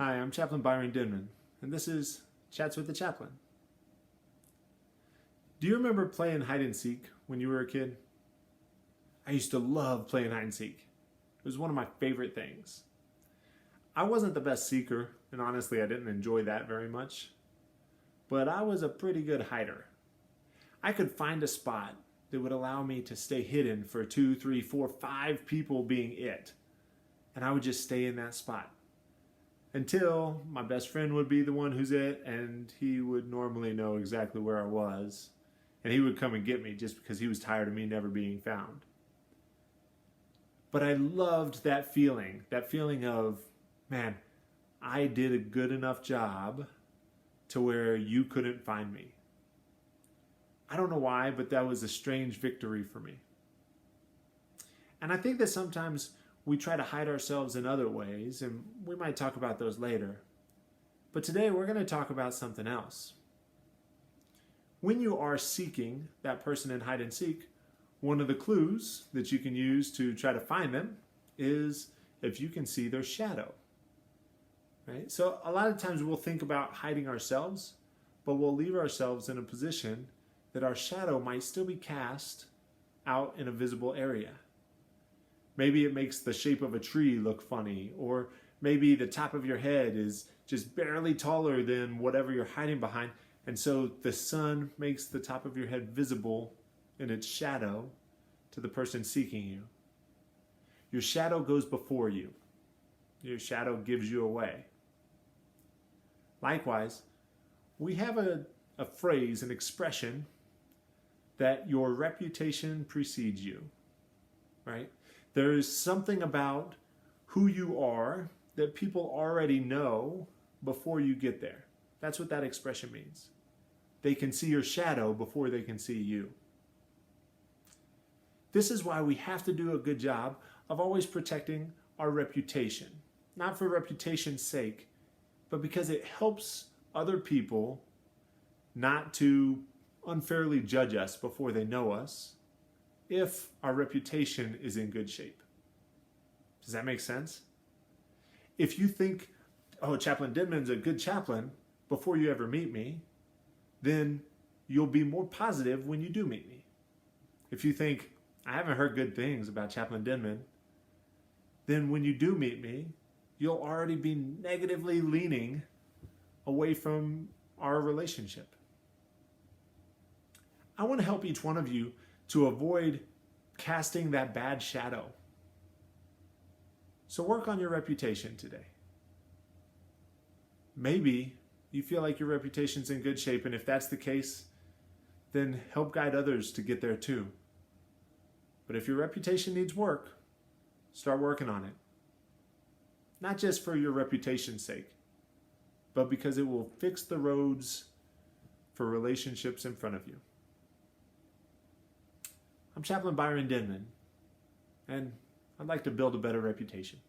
Hi, I'm Chaplain Byron Denman, and this is Chats with the Chaplain. Do you remember playing hide and seek when you were a kid? I used to love playing hide and seek. It was one of my favorite things. I wasn't the best seeker, and honestly I didn't enjoy that very much, but I was a pretty good hider. I could find a spot that would allow me to stay hidden for 2, 3, 4, 5 people being it, and I would just stay in that spot until my best friend would be the one who's it, and he would normally know exactly where I was, and he would come and get me just because he was tired of me never being found. But I loved that feeling of, man, I did a good enough job to where you couldn't find me. I don't know why, but that was a strange victory for me. And I think that sometimes we try to hide ourselves in other ways, and we might talk about those later. But today we're going to talk about something else. When you are seeking that person in hide and seek, one of the clues that you can use to try to find them is if you can see their shadow. Right? So a lot of times we'll think about hiding ourselves, but we'll leave ourselves in a position that our shadow might still be cast out in a visible area. Maybe it makes the shape of a tree look funny, or maybe the top of your head is just barely taller than whatever you're hiding behind, and so the sun makes the top of your head visible in its shadow to the person seeking you. Your shadow goes before you. Your shadow gives you away. Likewise, we have a phrase, an expression, that your reputation precedes you, right? There is something about who you are that people already know before you get there. That's what that expression means. They can see your shadow before they can see you. This is why we have to do a good job of always protecting our reputation. Not for reputation's sake, but because it helps other people not to unfairly judge us before they know us, if our reputation is in good shape. Does that make sense? If you think, oh, Chaplain Denman's a good chaplain before you ever meet me, then you'll be more positive when you do meet me. If you think, I haven't heard good things about Chaplain Denman, then when you do meet me, you'll already be negatively leaning away from our relationship. I want to help each one of you to avoid casting that bad shadow. So work on your reputation today. Maybe you feel like your reputation's in good shape, and if that's the case, then help guide others to get there too. But if your reputation needs work, start working on it. Not just for your reputation's sake, but because it will fix the roads for relationships in front of you. I'm Chaplain Byron Denman, and I'd like to build a better reputation.